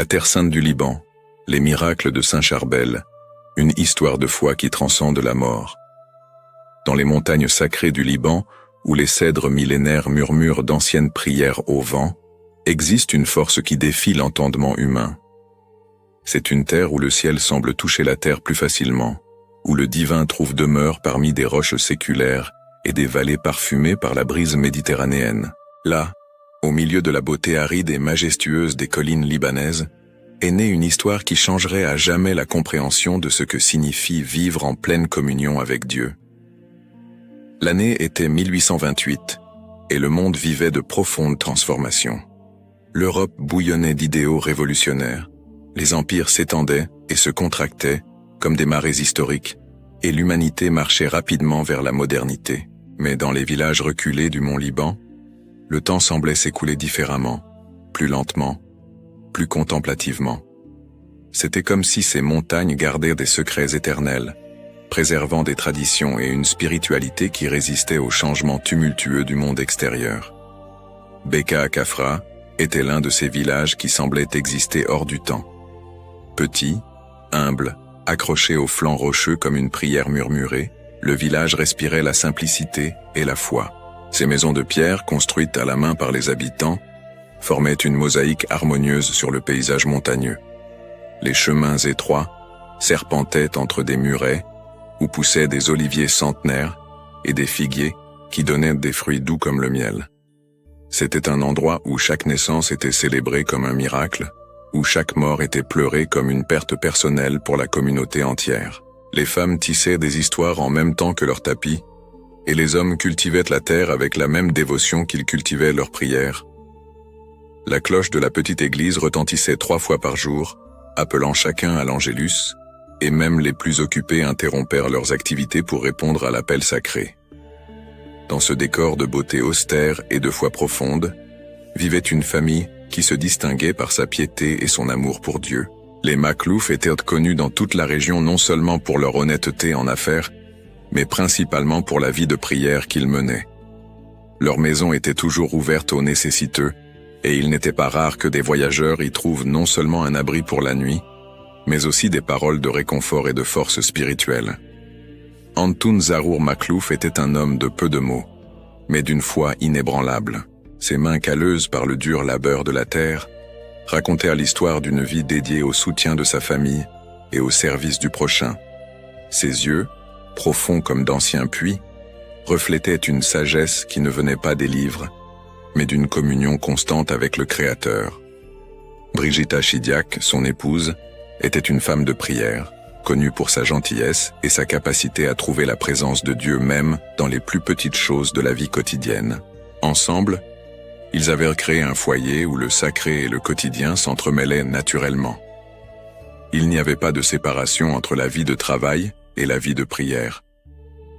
La Terre sainte du Liban, les miracles de Saint Charbel, une histoire de foi qui transcende la mort. Dans les montagnes sacrées du Liban, où les cèdres millénaires murmurent d'anciennes prières au vent, existe une force qui défie l'entendement humain. C'est une terre où le ciel semble toucher la terre plus facilement, où le divin trouve demeure parmi des roches séculaires et des vallées parfumées par la brise méditerranéenne. Là, au milieu de la beauté aride et majestueuse des collines libanaises, est née une histoire qui changerait à jamais la compréhension de ce que signifie vivre en pleine communion avec Dieu. L'année était 1828, et le monde vivait de profondes transformations. L'Europe bouillonnait d'idéaux révolutionnaires, les empires s'étendaient et se contractaient comme des marées historiques, et l'humanité marchait rapidement vers la modernité. Mais dans les villages reculés du mont Liban, le temps semblait s'écouler différemment, plus lentement, plus contemplativement. C'était comme si ces montagnes gardaient des secrets éternels, préservant des traditions et une spiritualité qui résistaient aux changements tumultueux du monde extérieur. Beka Kafra était l'un de ces villages qui semblaient exister hors du temps. Petit, humble, accroché aux flancs rocheux comme une prière murmurée, le village respirait la simplicité et la foi. Ces maisons de pierre, construites à la main par les habitants, formaient une mosaïque harmonieuse sur le paysage montagneux. Les chemins étroits serpentaient entre des murets où poussaient des oliviers centenaires et des figuiers qui donnaient des fruits doux comme le miel. C'était un endroit où chaque naissance était célébrée comme un miracle, où chaque mort était pleurée comme une perte personnelle pour la communauté entière. Les femmes tissaient des histoires en même temps que leurs tapis, et les hommes cultivaient la terre avec la même dévotion qu'ils cultivaient leurs prières. La cloche de la petite église retentissait 3 fois par jour, appelant chacun à l'Angélus, et même les plus occupés interrompèrent leurs activités pour répondre à l'appel sacré. Dans ce décor de beauté austère et de foi profonde, vivait une famille qui se distinguait par sa piété et son amour pour Dieu. Les Maklouf étaient connus dans toute la région non seulement pour leur honnêteté en affaires, mais principalement pour la vie de prière qu'ils menaient. Leur maison était toujours ouverte aux nécessiteux, et il n'était pas rare que des voyageurs y trouvent non seulement un abri pour la nuit, mais aussi des paroles de réconfort et de force spirituelle. Antoun Zarour Maklouf était un homme de peu de mots, mais d'une foi inébranlable. Ses mains calleuses par le dur labeur de la terre racontèrent l'histoire d'une vie dédiée au soutien de sa famille et au service du prochain. Ses yeux, profonds comme d'anciens puits, reflétaient une sagesse qui ne venait pas des livres, mais d'une communion constante avec le Créateur. Brigitta Chidiac, son épouse, était une femme de prière, connue pour sa gentillesse et sa capacité à trouver la présence de Dieu même dans les plus petites choses de la vie quotidienne. Ensemble, ils avaient créé un foyer où le sacré et le quotidien s'entremêlaient naturellement. Il n'y avait pas de séparation entre la vie de travail et la vie de prière.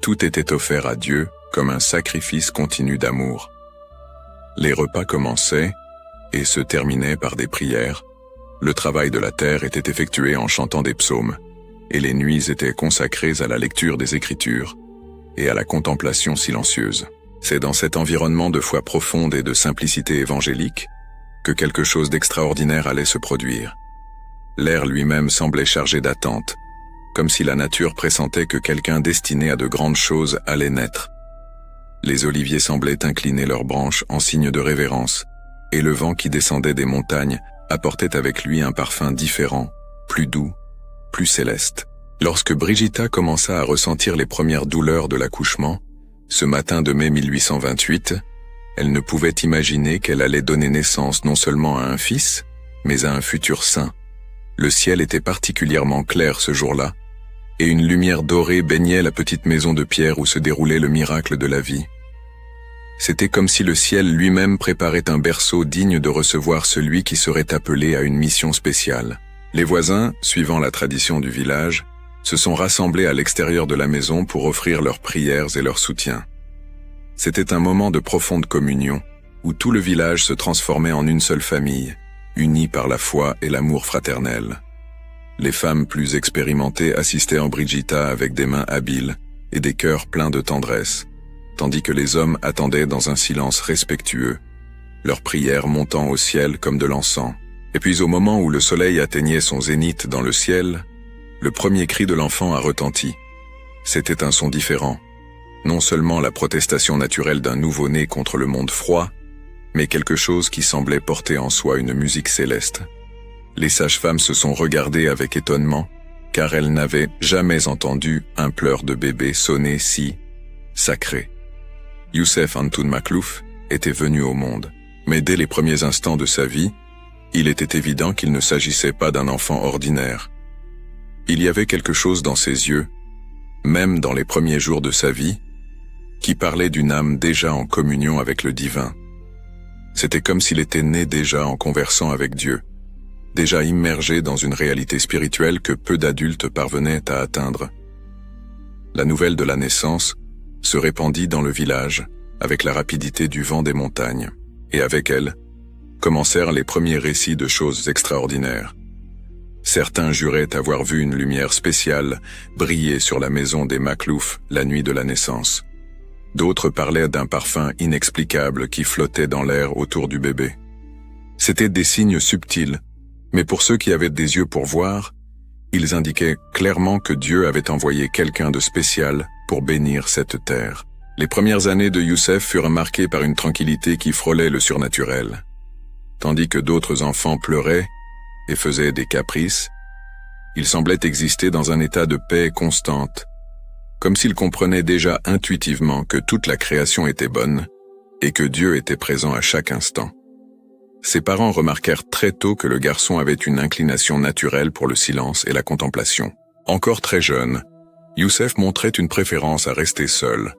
Tout était offert à Dieu comme un sacrifice continu d'amour. Les repas commençaient et se terminaient par des prières. Le travail de la terre était effectué en chantant des psaumes, et les nuits étaient consacrées à la lecture des Écritures et à la contemplation silencieuse. C'est dans cet environnement de foi profonde et de simplicité évangélique que quelque chose d'extraordinaire allait se produire. L'air lui-même semblait chargé d'attente, comme si la nature pressentait que quelqu'un destiné à de grandes choses allait naître. Les oliviers semblaient incliner leurs branches en signe de révérence, et le vent qui descendait des montagnes apportait avec lui un parfum différent, plus doux, plus céleste. Lorsque Brigitta commença à ressentir les premières douleurs de l'accouchement, ce matin de mai 1828, elle ne pouvait imaginer qu'elle allait donner naissance non seulement à un fils, mais à un futur saint. Le ciel était particulièrement clair ce jour-là, et une lumière dorée baignait la petite maison de pierre où se déroulait le miracle de la vie. C'était comme si le ciel lui-même préparait un berceau digne de recevoir celui qui serait appelé à une mission spéciale. Les voisins, suivant la tradition du village, se sont rassemblés à l'extérieur de la maison pour offrir leurs prières et leur soutien. C'était un moment de profonde communion, où tout le village se transformait en une seule famille, unie par la foi et l'amour fraternel. Les femmes plus expérimentées assistaient en Brigitta avec des mains habiles et des cœurs pleins de tendresse, tandis que les hommes attendaient dans un silence respectueux, leurs prières montant au ciel comme de l'encens. Et puis au moment où le soleil atteignait son zénith dans le ciel, le premier cri de l'enfant a retenti. C'était un son différent. Non seulement la protestation naturelle d'un nouveau-né contre le monde froid, mais quelque chose qui semblait porter en soi une musique céleste. Les sages-femmes se sont regardées avec étonnement, car elles n'avaient jamais entendu un pleur de bébé sonner si sacré. Youssef Antoun Makhlouf était venu au monde, mais dès les premiers instants de sa vie, il était évident qu'il ne s'agissait pas d'un enfant ordinaire. Il y avait quelque chose dans ses yeux, même dans les premiers jours de sa vie, qui parlait d'une âme déjà en communion avec le divin. C'était comme s'il était né déjà en conversant avec Dieu, déjà immergé dans une réalité spirituelle que peu d'adultes parvenaient à atteindre. La nouvelle de la naissance se répandit dans le village avec la rapidité du vent des montagnes, et avec elle, commencèrent les premiers récits de choses extraordinaires. Certains juraient avoir vu une lumière spéciale briller sur la maison des Makhlouf la nuit de la naissance. D'autres parlaient d'un parfum inexplicable qui flottait dans l'air autour du bébé. C'étaient des signes subtils, mais pour ceux qui avaient des yeux pour voir, ils indiquaient clairement que Dieu avait envoyé quelqu'un de spécial pour bénir cette terre. Les premières années de Youssef furent marquées par une tranquillité qui frôlait le surnaturel. Tandis que d'autres enfants pleuraient et faisaient des caprices, il semblait exister dans un état de paix constante, comme s'il comprenait déjà intuitivement que toute la création était bonne et que Dieu était présent à chaque instant. Ses parents remarquèrent très tôt que le garçon avait une inclination naturelle pour le silence et la contemplation. Encore très jeune, Youssef montrait une préférence à rester seul,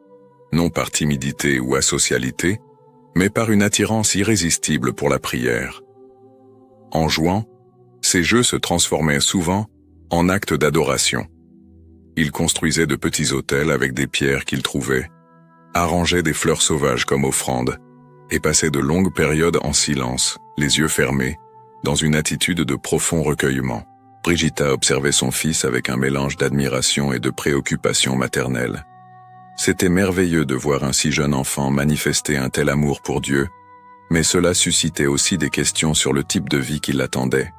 non par timidité ou asocialité, mais par une attirance irrésistible pour la prière. En jouant, ses jeux se transformaient souvent en actes d'adoration. Il construisait de petits autels avec des pierres qu'il trouvait, arrangeait des fleurs sauvages comme offrandes, et passait de longues périodes en silence, les yeux fermés, dans une attitude de profond recueillement. Brigitta observait son fils avec un mélange d'admiration et de préoccupation maternelle. C'était merveilleux de voir un si jeune enfant manifester un tel amour pour Dieu, mais cela suscitait aussi des questions sur le type de vie qui l'attendait.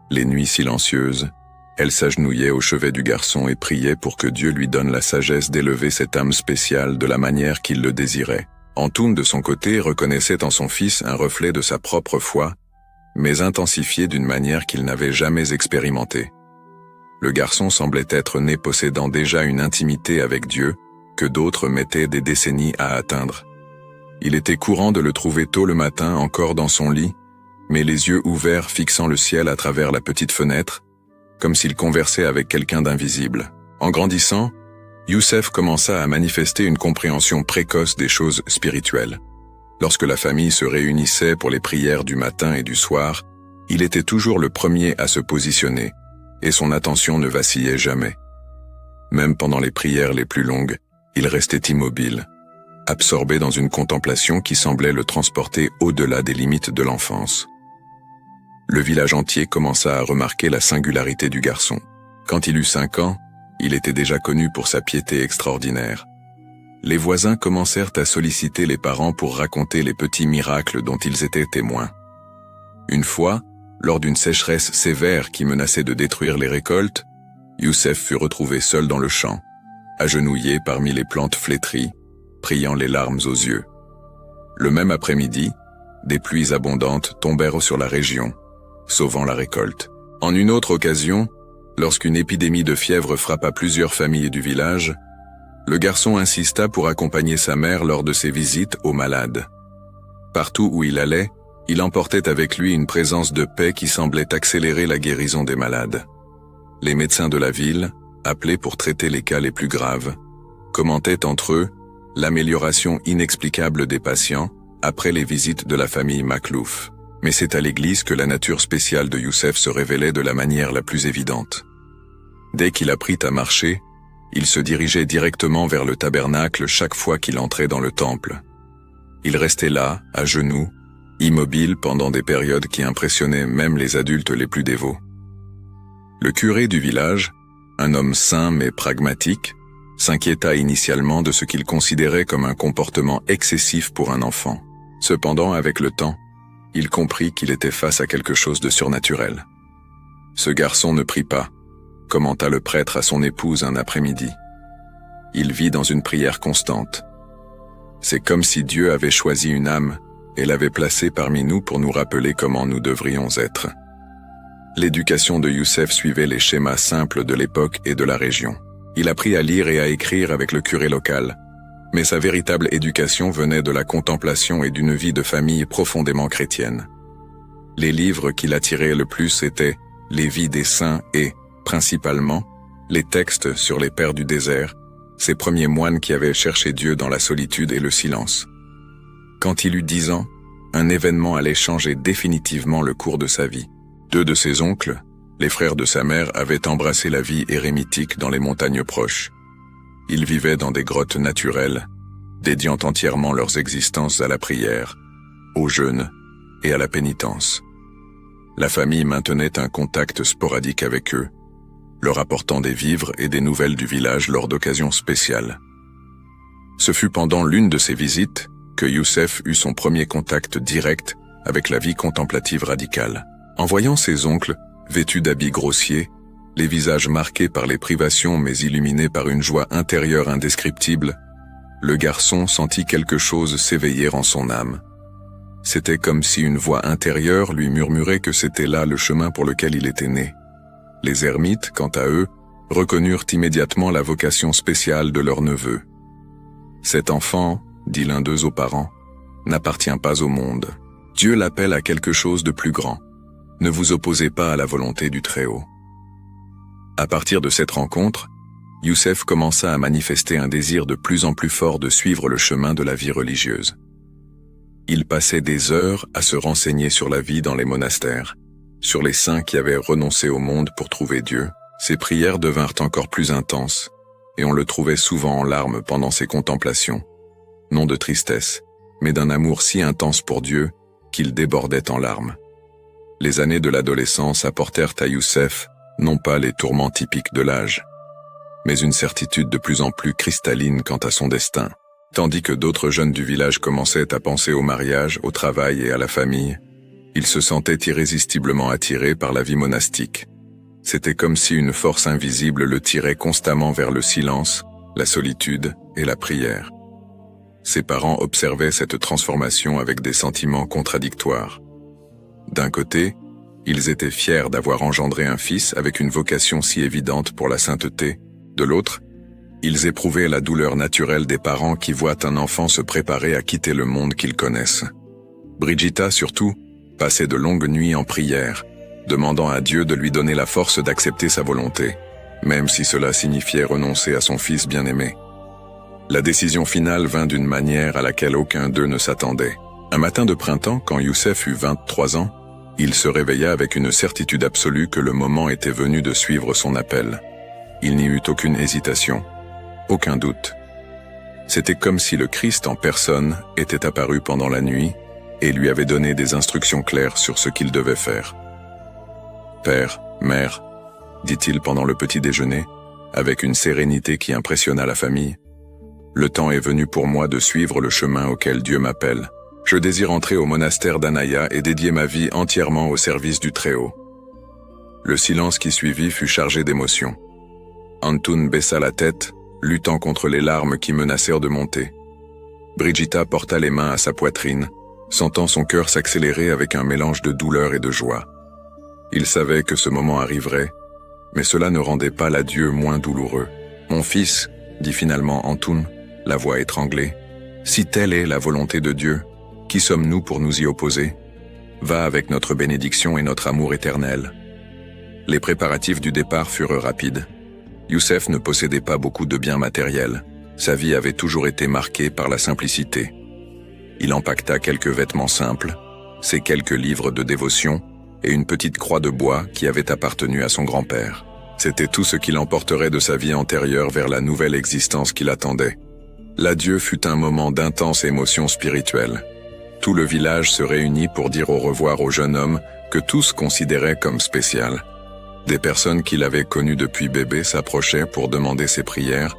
Les nuits silencieuses, elle s'agenouillait au chevet du garçon et priait pour que Dieu lui donne la sagesse d'élever cette âme spéciale de la manière qu'il le désirait. Antoun, de son côté, reconnaissait en son fils un reflet de sa propre foi, mais intensifié d'une manière qu'il n'avait jamais expérimentée. Le garçon semblait être né possédant déjà une intimité avec Dieu, que d'autres mettaient des décennies à atteindre. Il était courant de le trouver tôt le matin encore dans son lit, mais les yeux ouverts fixant le ciel à travers la petite fenêtre, comme s'il conversait avec quelqu'un d'invisible. En grandissant, Youssef commença à manifester une compréhension précoce des choses spirituelles. Lorsque la famille se réunissait pour les prières du matin et du soir, il était toujours le premier à se positionner, et son attention ne vacillait jamais. Même pendant les prières les plus longues, il restait immobile, absorbé dans une contemplation qui semblait le transporter au-delà des limites de l'enfance. Le village entier commença à remarquer la singularité du garçon. Quand il eut 5 ans, il était déjà connu pour sa piété extraordinaire. Les voisins commencèrent à solliciter les parents pour raconter les petits miracles dont ils étaient témoins. Une fois, lors d'une sécheresse sévère qui menaçait de détruire les récoltes, Youssef fut retrouvé seul dans le champ, agenouillé parmi les plantes flétries, priant les larmes aux yeux. Le même après-midi, des pluies abondantes tombèrent sur la région, sauvant la récolte. En une autre occasion, lorsqu'une épidémie de fièvre frappa plusieurs familles du village, le garçon insista pour accompagner sa mère lors de ses visites aux malades. Partout où il allait, il emportait avec lui une présence de paix qui semblait accélérer la guérison des malades. Les médecins de la ville, appelés pour traiter les cas les plus graves, commentaient entre eux l'amélioration inexplicable des patients après les visites de la famille Makhlouf. Mais c'est à l'église que la nature spéciale de Youssef se révélait de la manière la plus évidente. Dès qu'il apprit à marcher, il se dirigeait directement vers le tabernacle chaque fois qu'il entrait dans le temple. Il restait là, à genoux, immobile pendant des périodes qui impressionnaient même les adultes les plus dévots. Le curé du village, un homme sain mais pragmatique, s'inquiéta initialement de ce qu'il considérait comme un comportement excessif pour un enfant. Cependant, avec le temps, il comprit qu'il était face à quelque chose de surnaturel. Ce garçon ne prie pas, commenta le prêtre à son épouse un après-midi. Il vit dans une prière constante. C'est comme si Dieu avait choisi une âme et l'avait placée parmi nous pour nous rappeler comment nous devrions être. L'éducation de Youssef suivait les schémas simples de l'époque et de la région. Il apprit à lire et à écrire avec le curé local, mais sa véritable éducation venait de la contemplation et d'une vie de famille profondément chrétienne. Les livres qui l'attiraient le plus étaient les vies des saints et, principalement, les textes sur les pères du désert, ces premiers moines qui avaient cherché Dieu dans la solitude et le silence. Quand il eut 10 ans, un événement allait changer définitivement le cours de sa vie. 2 de ses oncles, les frères de sa mère, avaient embrassé la vie érémitique dans les montagnes proches. Ils vivaient dans des grottes naturelles, dédiant entièrement leurs existences à la prière, au jeûne et à la pénitence. La famille maintenait un contact sporadique avec eux, leur apportant des vivres et des nouvelles du village lors d'occasions spéciales. Ce fut pendant l'une de ces visites que Youssef eut son premier contact direct avec la vie contemplative radicale. En voyant ses oncles, vêtus d'habits grossiers, les visages marqués par les privations mais illuminés par une joie intérieure indescriptible, le garçon sentit quelque chose s'éveiller en son âme. C'était comme si une voix intérieure lui murmurait que c'était là le chemin pour lequel il était né. Les ermites, quant à eux, reconnurent immédiatement la vocation spéciale de leur neveu. « Cet enfant, dit l'un d'eux aux parents, n'appartient pas au monde. Dieu l'appelle à quelque chose de plus grand. Ne vous opposez pas à la volonté du Très-Haut. » À partir de cette rencontre, Youssef commença à manifester un désir de plus en plus fort de suivre le chemin de la vie religieuse. Il passait des heures à se renseigner sur la vie dans les monastères, sur les saints qui avaient renoncé au monde pour trouver Dieu. Ses prières devinrent encore plus intenses, et on le trouvait souvent en larmes pendant ses contemplations, non de tristesse, mais d'un amour si intense pour Dieu qu'il débordait en larmes. Les années de l'adolescence apportèrent à Youssef non pas les tourments typiques de l'âge, mais une certitude de plus en plus cristalline quant à son destin. Tandis que d'autres jeunes du village commençaient à penser au mariage, au travail et à la famille, il se sentait irrésistiblement attiré par la vie monastique. C'était comme si une force invisible le tirait constamment vers le silence, la solitude et la prière. Ses parents observaient cette transformation avec des sentiments contradictoires. D'un côté, ils étaient fiers d'avoir engendré un fils avec une vocation si évidente pour la sainteté. De l'autre, ils éprouvaient la douleur naturelle des parents qui voient un enfant se préparer à quitter le monde qu'ils connaissent. Brigitta, surtout, passait de longues nuits en prière, demandant à Dieu de lui donner la force d'accepter sa volonté, même si cela signifiait renoncer à son fils bien-aimé. La décision finale vint d'une manière à laquelle aucun d'eux ne s'attendait. Un matin de printemps, quand Youssef eut 23 ans, il se réveilla avec une certitude absolue que le moment était venu de suivre son appel. Il n'y eut aucune hésitation, aucun doute. C'était comme si le Christ en personne était apparu pendant la nuit et lui avait donné des instructions claires sur ce qu'il devait faire. « Père, mère, dit-il pendant le petit déjeuner, avec une sérénité qui impressionna la famille, le temps est venu pour moi de suivre le chemin auquel Dieu m'appelle. Je désire entrer au monastère d'Anaya et dédier ma vie entièrement au service du Très-Haut. » Le silence qui suivit fut chargé d'émotions. Antoun baissa la tête, luttant contre les larmes qui menacèrent de monter. Brigitta porta les mains à sa poitrine, sentant son cœur s'accélérer avec un mélange de douleur et de joie. Il savait que ce moment arriverait, mais cela ne rendait pas l'adieu moins douloureux. « Mon fils, dit finalement Antoun, la voix étranglée, si telle est la volonté de Dieu, qui sommes-nous pour nous y opposer? Va avec notre bénédiction et notre amour éternel. » Les préparatifs du départ furent rapides. Youssef ne possédait pas beaucoup de biens matériels. Sa vie avait toujours été marquée par la simplicité. Il empaqueta quelques vêtements simples, ses quelques livres de dévotion et une petite croix de bois qui avait appartenu à son grand-père. C'était tout ce qu'il emporterait de sa vie antérieure vers la nouvelle existence qui l'attendait. L'adieu fut un moment d'intense émotion spirituelle. Tout le village se réunit pour dire au revoir au jeune homme que tous considéraient comme spécial. Des personnes qu'il avait connues depuis bébé s'approchaient pour demander ses prières,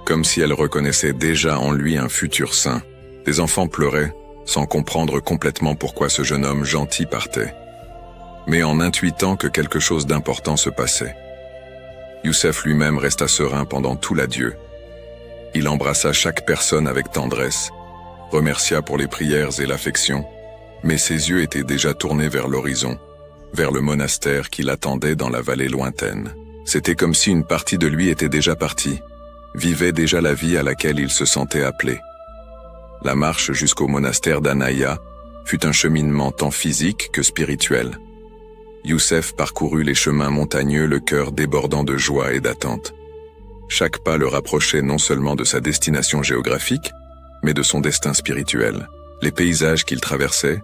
comme si elles reconnaissaient déjà en lui un futur saint. Des enfants pleuraient, sans comprendre complètement pourquoi ce jeune homme gentil partait, mais en intuitant que quelque chose d'important se passait. Youssef lui-même resta serein pendant tout l'adieu. Il embrassa chaque personne avec tendresse, remercia pour les prières et l'affection, mais ses yeux étaient déjà tournés vers l'horizon, vers le monastère qui l'attendait dans la vallée lointaine. C'était comme si une partie de lui était déjà partie, vivait déjà la vie à laquelle il se sentait appelé. La marche jusqu'au monastère d'Anaya fut un cheminement tant physique que spirituel. Youssef parcourut les chemins montagneux, le cœur débordant de joie et d'attente. Chaque pas le rapprochait non seulement de sa destination géographique, mais de son destin spirituel. Les paysages qu'il traversait,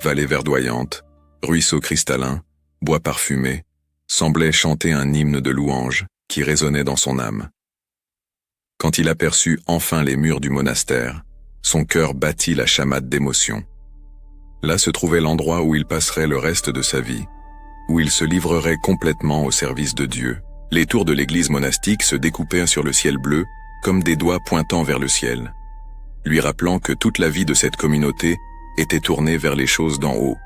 vallées verdoyantes, ruisseaux cristallins, bois parfumés, semblaient chanter un hymne de louange qui résonnait dans son âme. Quand il aperçut enfin les murs du monastère, son cœur battit la chamade d'émotion. Là se trouvait l'endroit où il passerait le reste de sa vie, où il se livrerait complètement au service de Dieu. Les tours de l'église monastique se découpaient sur le ciel bleu, comme des doigts pointant vers le ciel, lui rappelant que toute la vie de cette communauté était tournée vers les choses d'en haut.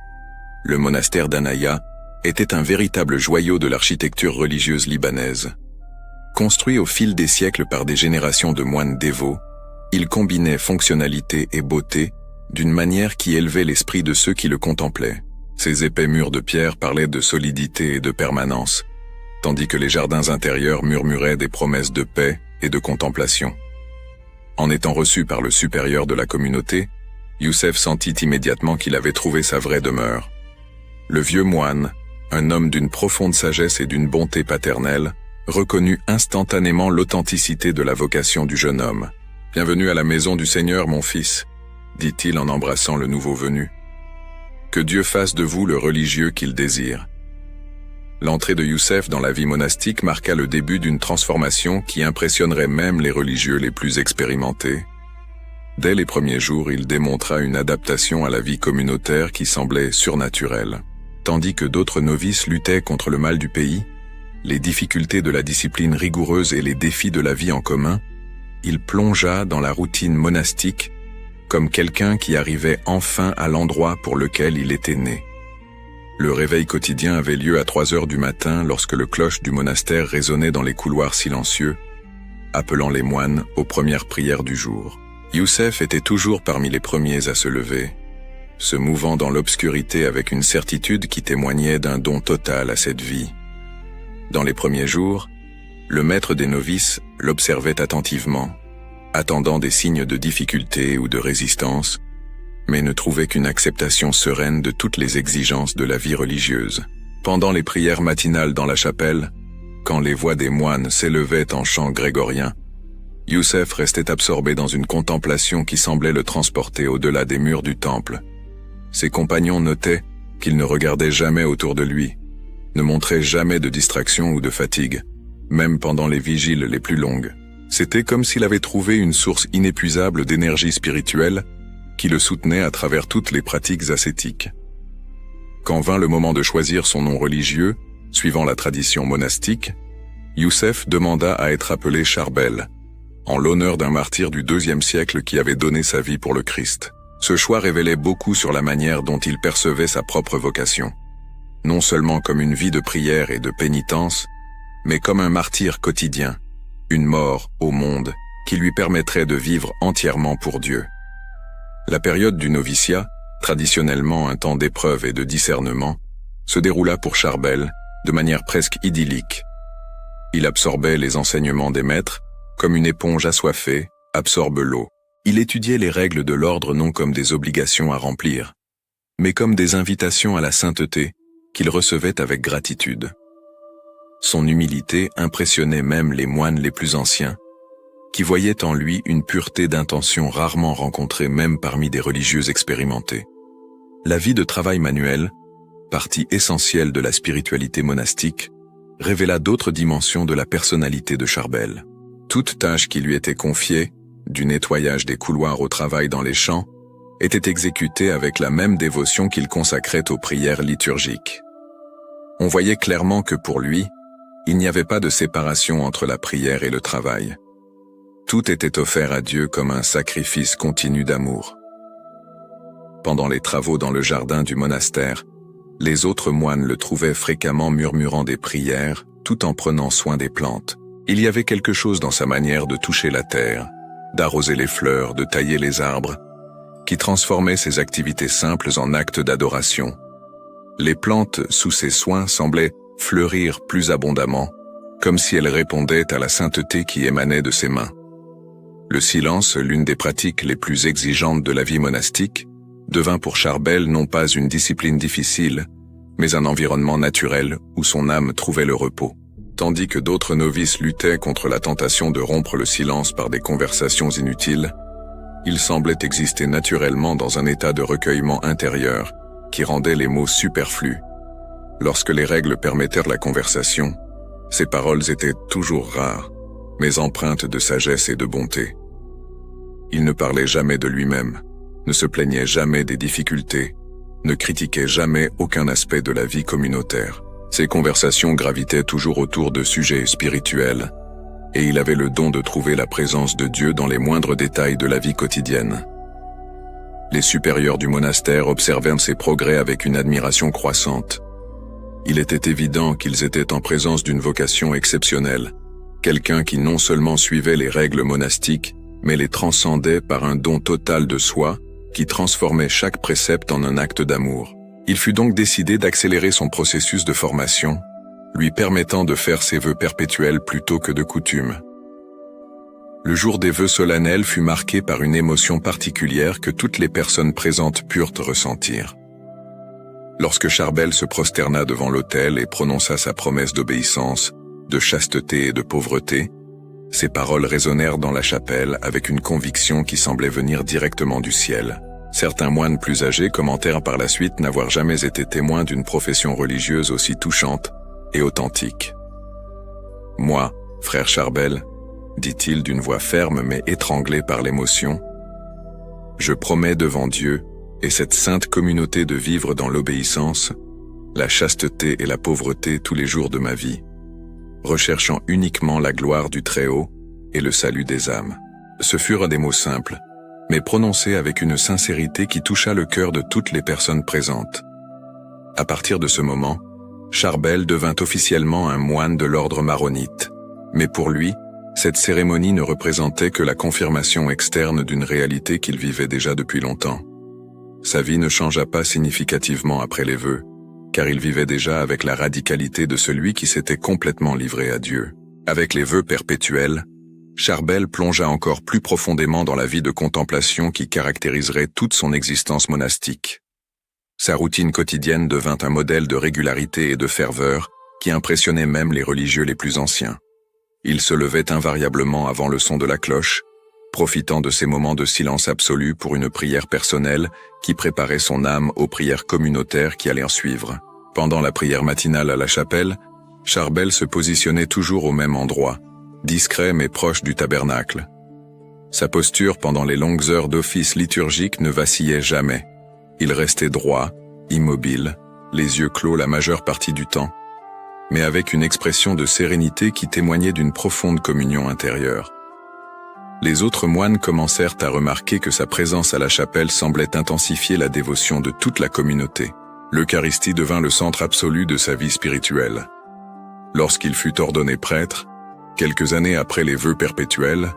Le monastère d'Anaya était un véritable joyau de l'architecture religieuse libanaise. Construit au fil des siècles par des générations de moines dévots, il combinait fonctionnalité et beauté d'une manière qui élevait l'esprit de ceux qui le contemplaient. Ses épais murs de pierre parlaient de solidité et de permanence, tandis que les jardins intérieurs murmuraient des promesses de paix et de contemplation. En étant reçu par le supérieur de la communauté, Youssef sentit immédiatement qu'il avait trouvé sa vraie demeure. Le vieux moine, un homme d'une profonde sagesse et d'une bonté paternelle, reconnut instantanément l'authenticité de la vocation du jeune homme. « Bienvenue à la maison du Seigneur, mon fils », dit-il en embrassant le nouveau venu. « Que Dieu fasse de vous le religieux qu'il désire. » L'entrée de Youssef dans la vie monastique marqua le début d'une transformation qui impressionnerait même les religieux les plus expérimentés. Dès les premiers jours, il démontra une adaptation à la vie communautaire qui semblait surnaturelle. Tandis que d'autres novices luttaient contre le mal du pays, les difficultés de la discipline rigoureuse et les défis de la vie en commun, il plongea dans la routine monastique comme quelqu'un qui arrivait enfin à l'endroit pour lequel il était né. Le réveil quotidien avait lieu à 3 heures du matin lorsque le cloche du monastère résonnait dans les couloirs silencieux, appelant les moines aux premières prières du jour. Youssef était toujours parmi les premiers à se lever, se mouvant dans l'obscurité avec une certitude qui témoignait d'un don total à cette vie. Dans les premiers jours, le maître des novices l'observait attentivement, attendant des signes de difficulté ou de résistance, mais ne trouvait qu'une acceptation sereine de toutes les exigences de la vie religieuse. Pendant les prières matinales dans la chapelle, quand les voix des moines s'élevaient en chant grégorien, Youssef restait absorbé dans une contemplation qui semblait le transporter au-delà des murs du temple. Ses compagnons notaient qu'il ne regardait jamais autour de lui, ne montrait jamais de distraction ou de fatigue, même pendant les vigiles les plus longues. C'était comme s'il avait trouvé une source inépuisable d'énergie spirituelle qui le soutenait à travers toutes les pratiques ascétiques. Quand vint le moment de choisir son nom religieux, suivant la tradition monastique, Youssef demanda à être appelé Charbel, en l'honneur d'un martyr du IIe siècle qui avait donné sa vie pour le Christ. Ce choix révélait beaucoup sur la manière dont il percevait sa propre vocation, non seulement comme une vie de prière et de pénitence, mais comme un martyr quotidien, une mort au monde qui lui permettrait de vivre entièrement pour Dieu. La période du noviciat, traditionnellement un temps d'épreuve et de discernement, se déroula pour Charbel de manière presque idyllique. Il absorbait les enseignements des maîtres, comme une éponge assoiffée absorbe l'eau. Il étudiait les règles de l'ordre non comme des obligations à remplir, mais comme des invitations à la sainteté qu'il recevait avec gratitude. Son humilité impressionnait même les moines les plus anciens, qui voyaient en lui une pureté d'intention rarement rencontrée même parmi des religieux expérimentés. La vie de travail manuel, partie essentielle de la spiritualité monastique, révéla d'autres dimensions de la personnalité de Charbel. Toute tâche qui lui était confiée, du nettoyage des couloirs au travail dans les champs, était exécutée avec la même dévotion qu'il consacrait aux prières liturgiques. On voyait clairement que pour lui, il n'y avait pas de séparation entre la prière et le travail. Tout était offert à Dieu comme un sacrifice continu d'amour. pendant les travaux dans le jardin du monastère, les autres moines le trouvaient fréquemment murmurant des prières, tout en prenant soin des plantes. Il y avait quelque chose dans sa manière de toucher la terre, d'arroser les fleurs, de tailler les arbres, qui transformait ses activités simples en actes d'adoration. Les plantes, sous ses soins, semblaient fleurir plus abondamment, comme si elles répondaient à la sainteté qui émanait de ses mains. Le silence, l'une des pratiques les plus exigeantes de la vie monastique, devint pour Charbel non pas une discipline difficile, mais un environnement naturel où son âme trouvait le repos. Tandis que d'autres novices luttaient contre la tentation de rompre le silence par des conversations inutiles, il semblait exister naturellement dans un état de recueillement intérieur qui rendait les mots superflus. Lorsque les règles permettèrent la conversation, ses paroles étaient toujours rares, mais empreintes de sagesse et de bonté. Il ne parlait jamais de lui-même, ne se plaignait jamais des difficultés, ne critiquait jamais aucun aspect de la vie communautaire. Ses conversations gravitaient toujours autour de sujets spirituels, et il avait le don de trouver la présence de Dieu dans les moindres détails de la vie quotidienne. Les supérieurs du monastère observèrent ses progrès avec une admiration croissante. Il était évident qu'ils étaient en présence d'une vocation exceptionnelle, quelqu'un qui non seulement suivait les règles monastiques, mais les transcendait par un don total de soi, qui transformait chaque précepte en un acte d'amour. Il fut donc décidé d'accélérer son processus de formation, lui permettant de faire ses vœux perpétuels plutôt que de coutume. Le jour des vœux solennels fut marqué par une émotion particulière que toutes les personnes présentes purent ressentir. Lorsque Charbel se prosterna devant l'autel et prononça sa promesse d'obéissance, de chasteté et de pauvreté, ses paroles résonnèrent dans la chapelle avec une conviction qui semblait venir directement du ciel. Certains moines plus âgés commentèrent par la suite n'avoir jamais été témoins d'une profession religieuse aussi touchante et authentique. « Moi, frère Charbel, dit-il d'une voix ferme mais étranglée par l'émotion, je promets devant Dieu et cette sainte communauté de vivre dans l'obéissance, la chasteté et la pauvreté tous les jours de ma vie, recherchant uniquement la gloire du Très-Haut et le salut des âmes. » Ce furent des mots simples, mais prononcés avec une sincérité qui toucha le cœur de toutes les personnes présentes. À partir de ce moment, Charbel devint officiellement un moine de l'ordre maronite, mais pour lui, cette cérémonie ne représentait que la confirmation externe d'une réalité qu'il vivait déjà depuis longtemps. Sa vie ne changea pas significativement après les vœux, car il vivait déjà avec la radicalité de celui qui s'était complètement livré à Dieu. Avec les vœux perpétuels, Charbel plongea encore plus profondément dans la vie de contemplation qui caractériserait toute son existence monastique. Sa routine quotidienne devint un modèle de régularité et de ferveur qui impressionnait même les religieux les plus anciens. Il se levait invariablement avant le son de la cloche, profitant de ces moments de silence absolu pour une prière personnelle qui préparait son âme aux prières communautaires qui allaient en suivre. Pendant la prière matinale à la chapelle, Charbel se positionnait toujours au même endroit, discret mais proche du tabernacle. Sa posture pendant les longues heures d'office liturgique ne vacillait jamais. Il restait droit, immobile, les yeux clos la majeure partie du temps, mais avec une expression de sérénité qui témoignait d'une profonde communion intérieure. Les autres moines commencèrent à remarquer que sa présence à la chapelle semblait intensifier la dévotion de toute la communauté. L'Eucharistie devint le centre absolu de sa vie spirituelle. Lorsqu'il fut ordonné prêtre, quelques années après les vœux perpétuels,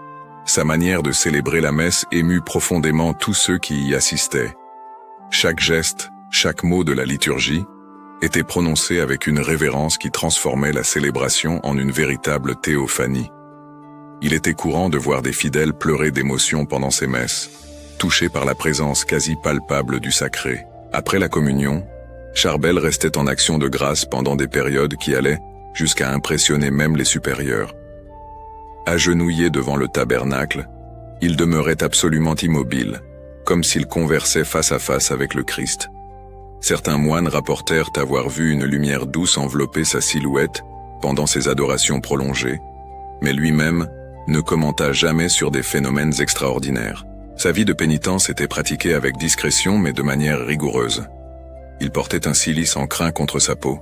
sa manière de célébrer la messe émut profondément tous ceux qui y assistaient. Chaque geste, chaque mot de la liturgie, était prononcé avec une révérence qui transformait la célébration en une véritable théophanie. Il était courant de voir des fidèles pleurer d'émotion pendant ces messes, touchés par la présence quasi palpable du sacré. Après la communion, Charbel restait en action de grâce pendant des périodes qui allaient jusqu'à impressionner même les supérieurs. Agenouillé devant le tabernacle, il demeurait absolument immobile, comme s'il conversait face à face avec le Christ. Certains moines rapportèrent avoir vu une lumière douce envelopper sa silhouette pendant ses adorations prolongées, mais lui-même ne commenta jamais sur des phénomènes extraordinaires. Sa vie de pénitence était pratiquée avec discrétion mais de manière rigoureuse. Il portait un cilice en crin contre sa peau,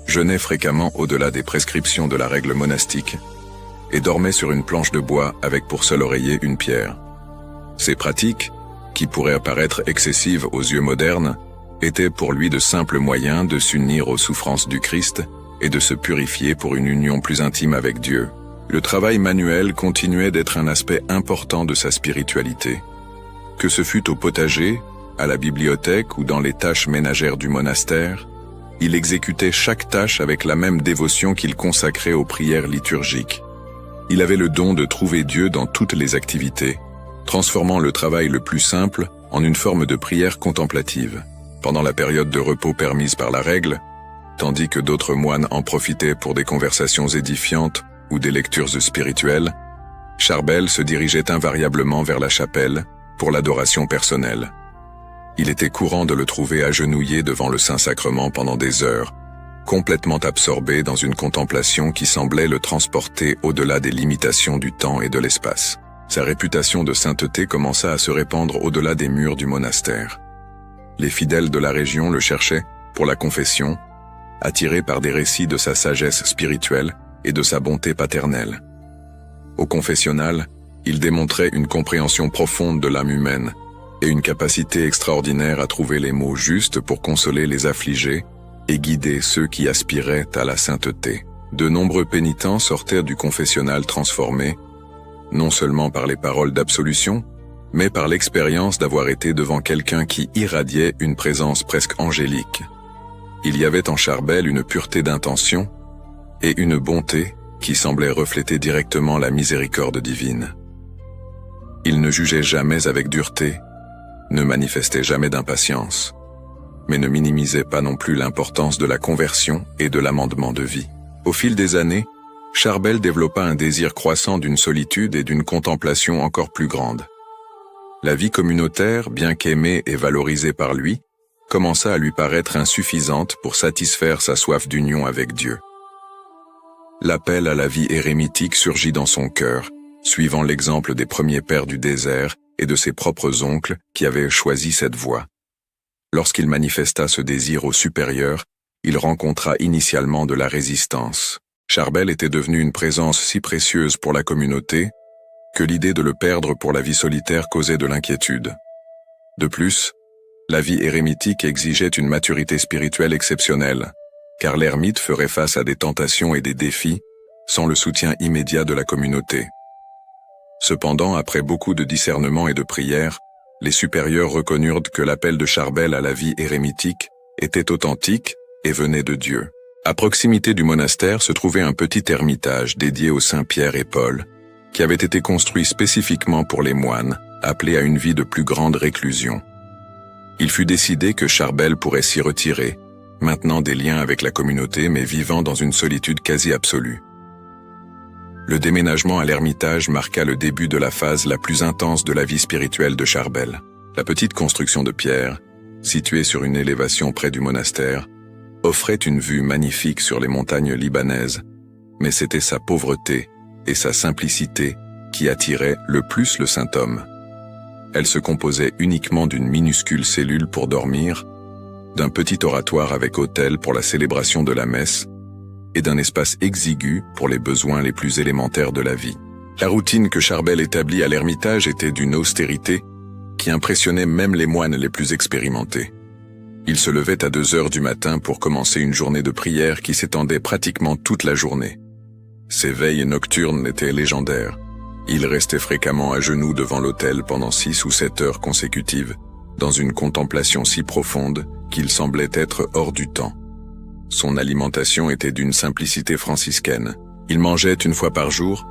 jeûnait fréquemment au-delà des prescriptions de la règle monastique et dormait sur une planche de bois avec pour seul oreiller une pierre. Ces pratiques, qui pourrait apparaître excessive aux yeux modernes, étaient pour lui de simples moyens de s'unir aux souffrances du Christ et de se purifier pour une union plus intime avec Dieu. Le travail manuel continuait d'être un aspect important de sa spiritualité. Que ce fût au potager, à la bibliothèque ou dans les tâches ménagères du monastère, il exécutait chaque tâche avec la même dévotion qu'il consacrait aux prières liturgiques. Il avait le don de trouver Dieu dans toutes les activités, transformant le travail le plus simple en une forme de prière contemplative, pendant la période de repos permise par la règle, tandis que d'autres moines en profitaient pour des conversations édifiantes ou des lectures spirituelles. Charbel se dirigeait invariablement vers la chapelle pour l'adoration personnelle. Il était courant de le trouver agenouillé devant le Saint-Sacrement pendant des heures, complètement absorbé dans une contemplation qui semblait le transporter au-delà des limitations du temps et de l'espace. Sa réputation de sainteté commença à se répandre au-delà des murs du monastère. Les fidèles de la région le cherchaient pour la confession, attirés par des récits de sa sagesse spirituelle et de sa bonté paternelle. Au confessionnal, il démontrait une compréhension profonde de l'âme humaine et une capacité extraordinaire à trouver les mots justes pour consoler les affligés et guider ceux qui aspiraient à la sainteté. De nombreux pénitents sortaient du confessionnal transformés, non seulement par les paroles d'absolution, mais par l'expérience d'avoir été devant quelqu'un qui irradiait une présence presque angélique. Il y avait en Charbel une pureté d'intention et une bonté qui semblait refléter directement la miséricorde divine. Il ne jugeait jamais avec dureté, ne manifestait jamais d'impatience, mais ne minimisait pas non plus l'importance de la conversion et de l'amendement de vie. Au fil des années, Charbel développa un désir croissant d'une solitude et d'une contemplation encore plus grande. La vie communautaire, bien qu'aimée et valorisée par lui, commença à lui paraître insuffisante pour satisfaire sa soif d'union avec Dieu. L'appel à la vie érémitique surgit dans son cœur, suivant l'exemple des premiers pères du désert et de ses propres oncles qui avaient choisi cette voie. Lorsqu'il manifesta ce désir au supérieur, il rencontra initialement de la résistance. Charbel était devenu une présence si précieuse pour la communauté que l'idée de le perdre pour la vie solitaire causait de l'inquiétude. De plus, la vie érémitique exigeait une maturité spirituelle exceptionnelle, car l'ermite ferait face à des tentations et des défis sans le soutien immédiat de la communauté. Cependant, après beaucoup de discernement et de prières, les supérieurs reconnurent que l'appel de Charbel à la vie érémitique était authentique et venait de Dieu. À proximité du monastère se trouvait un petit ermitage dédié aux saints Pierre et Paul, qui avait été construit spécifiquement pour les moines, appelés à une vie de plus grande réclusion. Il fut décidé que Charbel pourrait s'y retirer, maintenant des liens avec la communauté mais vivant dans une solitude quasi absolue. Le déménagement à l'ermitage marqua le début de la phase la plus intense de la vie spirituelle de Charbel. La petite construction de pierre, située sur une élévation près du monastère, offrait une vue magnifique sur les montagnes libanaises, mais c'était sa pauvreté et sa simplicité qui attiraient le plus le saint homme. Elle se composait uniquement d'une minuscule cellule pour dormir, d'un petit oratoire avec autel pour la célébration de la messe, et d'un espace exigu pour les besoins les plus élémentaires de la vie. La routine que Charbel établit à l'ermitage était d'une austérité qui impressionnait même les moines les plus expérimentés. Il se levait à 2 heures du matin pour commencer une journée de prière qui s'étendait pratiquement toute la journée. Ses veilles nocturnes étaient légendaires. Il restait fréquemment à genoux devant l'autel pendant 6 ou 7 heures consécutives, dans une contemplation si profonde qu'il semblait être hors du temps. Son alimentation était d'une simplicité franciscaine. Il mangeait 1 fois par jour,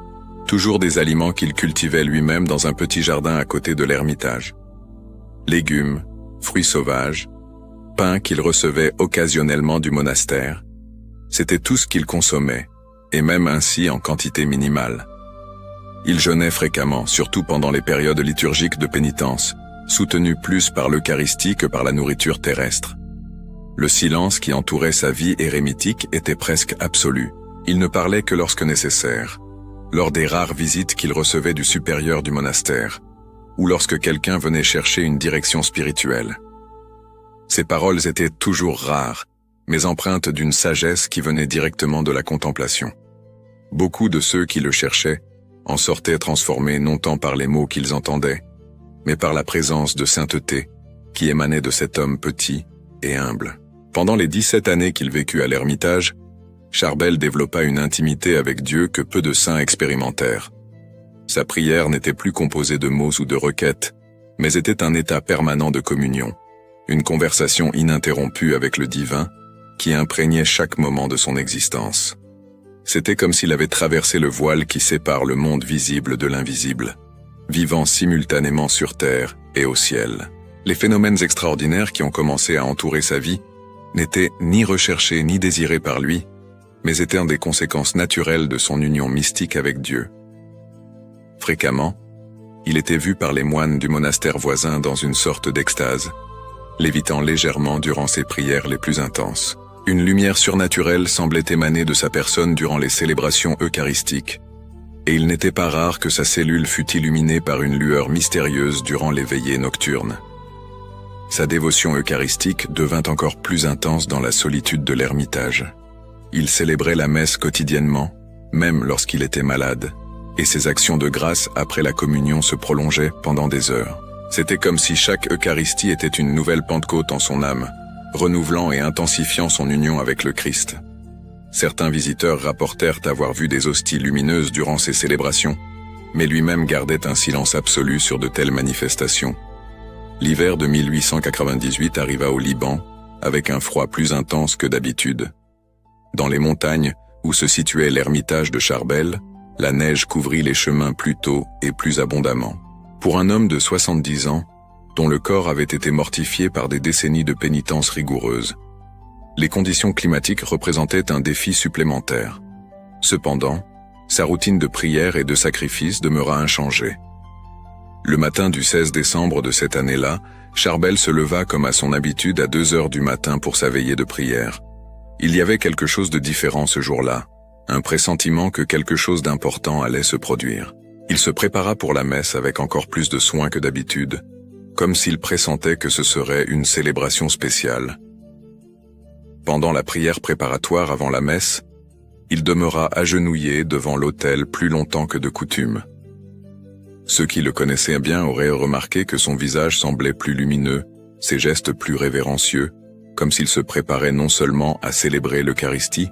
toujours des aliments qu'il cultivait lui-même dans un petit jardin à côté de l'ermitage. Légumes, fruits sauvages, pain qu'il recevait occasionnellement du monastère, c'était tout ce qu'il consommait, et même ainsi en quantité minimale. Il jeûnait fréquemment, surtout pendant les périodes liturgiques de pénitence, soutenu plus par l'Eucharistie que par la nourriture terrestre. Le silence qui entourait sa vie érémitique était presque absolu. Il ne parlait que lorsque nécessaire, lors des rares visites qu'il recevait du supérieur du monastère, ou lorsque quelqu'un venait chercher une direction spirituelle. Ses paroles étaient toujours rares, mais empreintes d'une sagesse qui venait directement de la contemplation. Beaucoup de ceux qui le cherchaient en sortaient transformés non tant par les mots qu'ils entendaient, mais par la présence de sainteté qui émanait de cet homme petit et humble. Pendant les 17 années qu'il vécut à l'Ermitage, Charbel développa une intimité avec Dieu que peu de saints expérimentèrent. Sa prière n'était plus composée de mots ou de requêtes, mais était un état permanent de communion, une conversation ininterrompue avec le divin qui imprégnait chaque moment de son existence. C'était comme s'il avait traversé le voile qui sépare le monde visible de l'invisible, vivant simultanément sur terre et au ciel. Les phénomènes extraordinaires qui ont commencé à entourer sa vie n'étaient ni recherchés ni désirés par lui, mais étaient des conséquences naturelles de son union mystique avec Dieu. Fréquemment, il était vu par les moines du monastère voisin dans une sorte d'extase, lévitant légèrement durant ses prières les plus intenses. Une lumière surnaturelle semblait émaner de sa personne durant les célébrations eucharistiques, et il n'était pas rare que sa cellule fût illuminée par une lueur mystérieuse durant les veillées nocturnes. Sa dévotion eucharistique devint encore plus intense dans la solitude de l'Ermitage. Il célébrait la messe quotidiennement, même lorsqu'il était malade, et ses actions de grâce après la communion se prolongeaient pendant des heures. C'était comme si chaque Eucharistie était une nouvelle Pentecôte en son âme, renouvelant et intensifiant son union avec le Christ. Certains visiteurs rapportèrent avoir vu des hosties lumineuses durant ces célébrations, mais lui-même gardait un silence absolu sur de telles manifestations. L'hiver de 1898 arriva au Liban, avec un froid plus intense que d'habitude. Dans les montagnes, où se situait l'Ermitage de Charbel, la neige couvrit les chemins plus tôt et plus abondamment. Pour un homme de 70 ans, dont le corps avait été mortifié par des décennies de pénitence rigoureuse, les conditions climatiques représentaient un défi supplémentaire. Cependant, sa routine de prière et de sacrifice demeura inchangée. Le matin du 16 décembre de cette année-là, Charbel se leva comme à son habitude à 2 heures du matin pour sa veillée de prière. Il y avait quelque chose de différent ce jour-là, un pressentiment que quelque chose d'important allait se produire. Il se prépara pour la messe avec encore plus de soin que d'habitude, comme s'il pressentait que ce serait une célébration spéciale. Pendant la prière préparatoire avant la messe, il demeura agenouillé devant l'autel plus longtemps que de coutume. Ceux qui le connaissaient bien auraient remarqué que son visage semblait plus lumineux, ses gestes plus révérencieux, comme s'il se préparait non seulement à célébrer l'Eucharistie,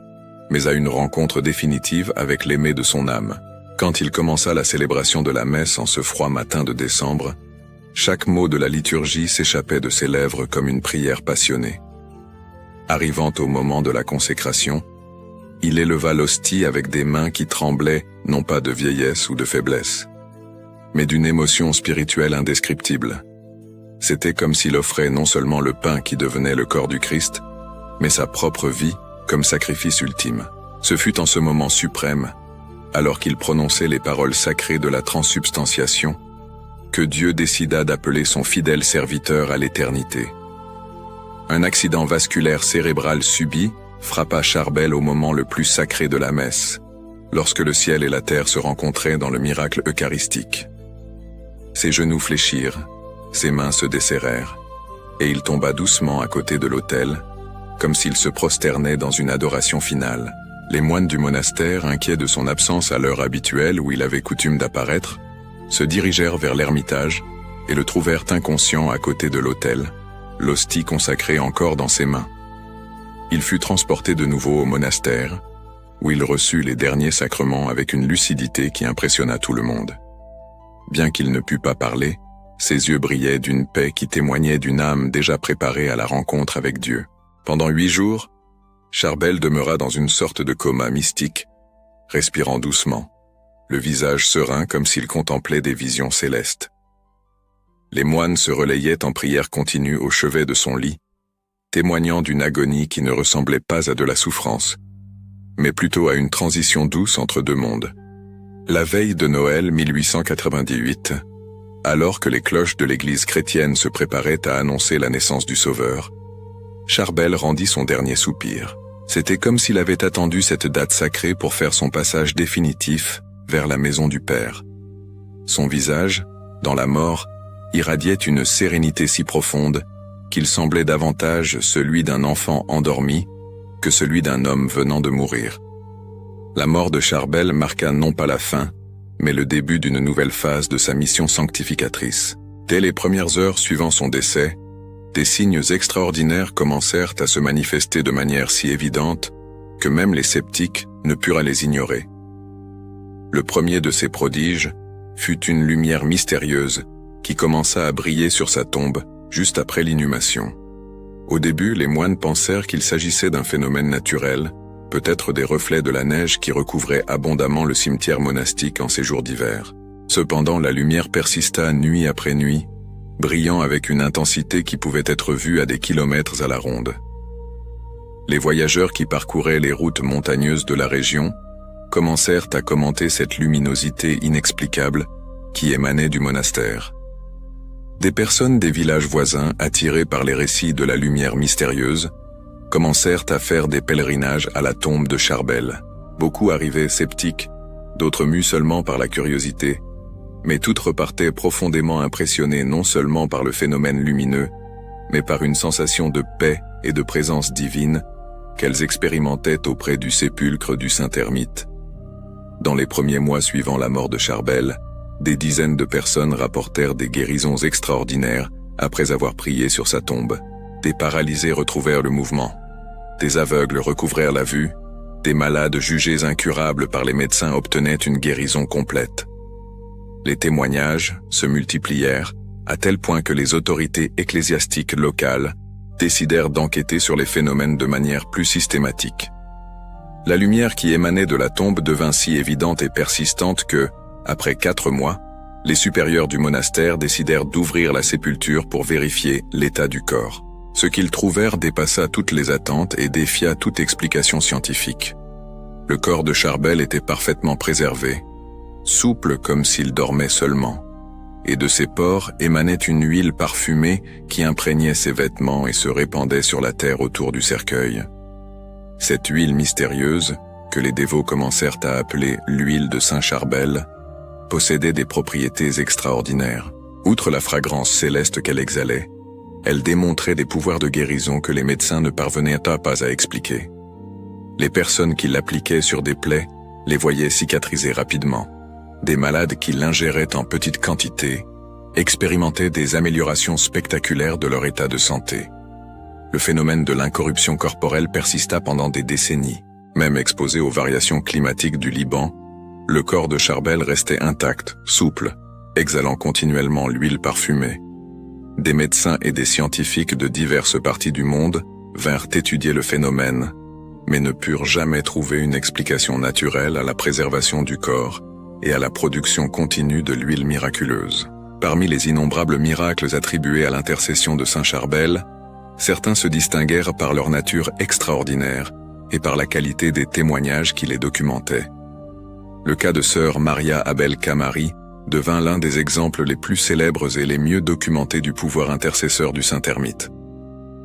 mais à une rencontre définitive avec l'aimé de son âme. Quand il commença la célébration de la messe en ce froid matin de décembre, chaque mot de la liturgie s'échappait de ses lèvres comme une prière passionnée. Arrivant au moment de la consécration, il éleva l'hostie avec des mains qui tremblaient non pas de vieillesse ou de faiblesse, mais d'une émotion spirituelle indescriptible. C'était comme s'il offrait non seulement le pain qui devenait le corps du Christ, mais sa propre vie comme sacrifice ultime. Ce fut en ce moment suprême, alors qu'il prononçait les paroles sacrées de la transsubstantiation, que Dieu décida d'appeler son fidèle serviteur à l'éternité. Un accident vasculaire cérébral subit frappa Charbel au moment le plus sacré de la messe, lorsque le ciel et la terre se rencontraient dans le miracle eucharistique. Ses genoux fléchirent, ses mains se desserrèrent, et il tomba doucement à côté de l'autel, comme s'il se prosternait dans une adoration finale. Les moines du monastère, inquiets de son absence à l'heure habituelle où il avait coutume d'apparaître, se dirigèrent vers l'Ermitage et le trouvèrent inconscient à côté de l'autel, l'hostie consacrée encore dans ses mains. Il fut transporté de nouveau au monastère, où il reçut les derniers sacrements avec une lucidité qui impressionna tout le monde. Bien qu'il ne pût pas parler, ses yeux brillaient d'une paix qui témoignait d'une âme déjà préparée à la rencontre avec Dieu. Pendant 8 jours, Charbel demeura dans une sorte de coma mystique, respirant doucement, le visage serein comme s'il contemplait des visions célestes. Les moines se relayaient en prière continue au chevet de son lit, témoignant d'une agonie qui ne ressemblait pas à de la souffrance, mais plutôt à une transition douce entre deux mondes. La veille de Noël 1898, alors que les cloches de l'église chrétienne se préparaient à annoncer la naissance du Sauveur, Charbel rendit son dernier soupir. C'était comme s'il avait attendu cette date sacrée pour faire son passage définitif vers la maison du Père. Son visage, dans la mort, irradiait une sérénité si profonde qu'il semblait davantage celui d'un enfant endormi que celui d'un homme venant de mourir. La mort de Charbel marqua non pas la fin, mais le début d'une nouvelle phase de sa mission sanctificatrice. Dès les premières heures suivant son décès, des signes extraordinaires commencèrent à se manifester de manière si évidente que même les sceptiques ne purent les ignorer. Le premier de ces prodiges fut une lumière mystérieuse qui commença à briller sur sa tombe juste après l'inhumation. Au début, les moines pensèrent qu'il s'agissait d'un phénomène naturel, peut-être des reflets de la neige qui recouvraient abondamment le cimetière monastique en ces jours d'hiver. Cependant, la lumière persista nuit après nuit, brillant avec une intensité qui pouvait être vue à des kilomètres à la ronde. Les voyageurs qui parcouraient les routes montagneuses de la région commencèrent à commenter cette luminosité inexplicable qui émanait du monastère. Des personnes des villages voisins, attirées par les récits de la lumière mystérieuse, commencèrent à faire des pèlerinages à la tombe de Charbel. Beaucoup arrivaient sceptiques, d'autres mus seulement par la curiosité, mais toutes repartaient profondément impressionnées non seulement par le phénomène lumineux, mais par une sensation de paix et de présence divine qu'elles expérimentaient auprès du sépulcre du saint ermite. Dans les premiers mois suivant la mort de Charbel, des dizaines de personnes rapportèrent des guérisons extraordinaires après avoir prié sur sa tombe. Des paralysés retrouvèrent le mouvement. Des aveugles recouvrèrent la vue. Des malades jugés incurables par les médecins obtenaient une guérison complète. Les témoignages se multiplièrent à tel point que les autorités ecclésiastiques locales décidèrent d'enquêter sur les phénomènes de manière plus systématique. La lumière qui émanait de la tombe devint si évidente et persistante que, après 4 mois, les supérieurs du monastère décidèrent d'ouvrir la sépulture pour vérifier l'état du corps. Ce qu'ils trouvèrent dépassa toutes les attentes et défia toute explication scientifique. Le corps de Charbel était parfaitement préservé, souple comme s'il dormait seulement, et de ses pores émanait une huile parfumée qui imprégnait ses vêtements et se répandait sur la terre autour du cercueil. Cette huile mystérieuse, que les dévots commencèrent à appeler l'huile de Saint Charbel, possédait des propriétés extraordinaires. Outre la fragrance céleste qu'elle exhalait, elle démontrait des pouvoirs de guérison que les médecins ne parvenaient pas à expliquer. Les personnes qui l'appliquaient sur des plaies les voyaient cicatriser rapidement. Des malades qui l'ingéraient en petite quantité expérimentaient des améliorations spectaculaires de leur état de santé. Le phénomène de l'incorruption corporelle persista pendant des décennies. Même exposé aux variations climatiques du Liban, le corps de Charbel restait intact, souple, exhalant continuellement l'huile parfumée. Des médecins et des scientifiques de diverses parties du monde vinrent étudier le phénomène, mais ne purent jamais trouver une explication naturelle à la préservation du corps et à la production continue de l'huile miraculeuse. Parmi les innombrables miracles attribués à l'intercession de Saint Charbel, certains se distinguèrent par leur nature extraordinaire et par la qualité des témoignages qui les documentaient. Le cas de sœur Maria Abel Kamari devint l'un des exemples les plus célèbres et les mieux documentés du pouvoir intercesseur du saint ermite.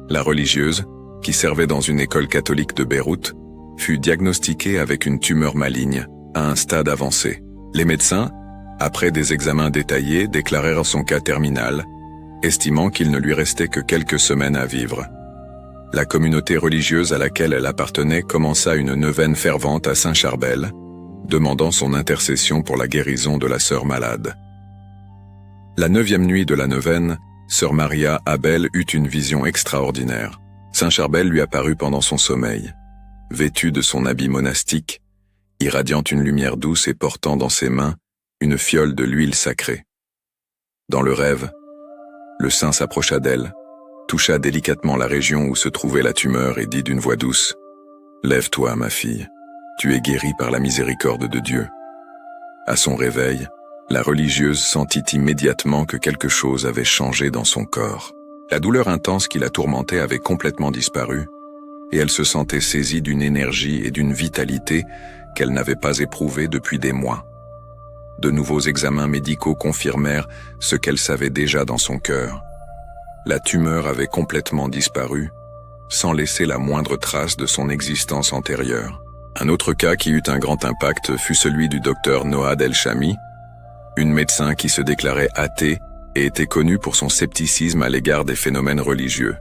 La religieuse, qui servait dans une école catholique de Beyrouth, fut diagnostiquée avec une tumeur maligne, à un stade avancé. Les médecins, après des examens détaillés, déclarèrent son cas terminal, estimant qu'il ne lui restait que quelques semaines à vivre. La communauté religieuse à laquelle elle appartenait commença une neuvaine fervente à Saint Charbel, demandant son intercession pour la guérison de la sœur malade. La 9e nuit de la neuvaine, sœur Maria Abel eut une vision extraordinaire. Saint Charbel lui apparut pendant son sommeil, vêtu de son habit monastique, irradiant une lumière douce et portant dans ses mains une fiole de l'huile sacrée. Dans le rêve, le saint s'approcha d'elle, toucha délicatement la région où se trouvait la tumeur et dit d'une voix douce « Lève-toi, ma fille, tu es guérie par la miséricorde de Dieu. » À son réveil, la religieuse sentit immédiatement que quelque chose avait changé dans son corps. La douleur intense qui la tourmentait avait complètement disparu, et elle se sentait saisie d'une énergie et d'une vitalité qu'elle n'avait pas éprouvée depuis des mois. De nouveaux examens médicaux confirmèrent ce qu'elle savait déjà dans son cœur. La tumeur avait complètement disparu, sans laisser la moindre trace de son existence antérieure. Un autre cas qui eut un grand impact fut celui du docteur Noad El-Chami, une médecin qui se déclarait athée et était connue pour son scepticisme à l'égard des phénomènes religieux.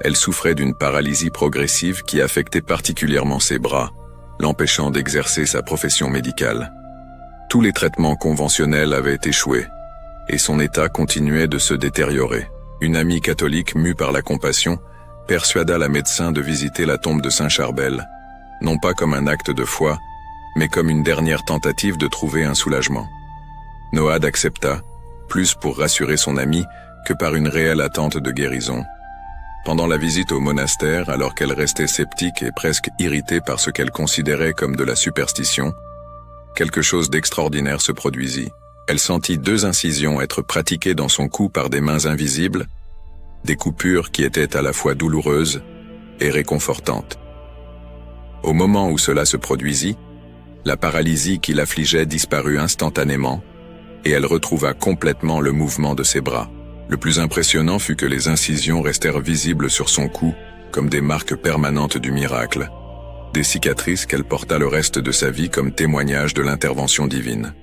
Elle souffrait d'une paralysie progressive qui affectait particulièrement ses bras, l'empêchant d'exercer sa profession médicale. Tous les traitements conventionnels avaient échoué, et son état continuait de se détériorer. Une amie catholique, mue par la compassion, persuada la médecin de visiter la tombe de Saint Charbel, non pas comme un acte de foi, mais comme une dernière tentative de trouver un soulagement. Noad accepta, plus pour rassurer son amie que par une réelle attente de guérison. Pendant la visite au monastère, alors qu'elle restait sceptique et presque irritée par ce qu'elle considérait comme de la superstition, quelque chose d'extraordinaire se produisit. Elle sentit 2 incisions être pratiquées dans son cou par des mains invisibles, des coupures qui étaient à la fois douloureuses et réconfortantes. Au moment où cela se produisit, la paralysie qui l'affligeait disparut instantanément et elle retrouva complètement le mouvement de ses bras. Le plus impressionnant fut que les incisions restèrent visibles sur son cou comme des marques permanentes du miracle, des cicatrices qu'elle porta le reste de sa vie comme témoignage de l'intervention divine.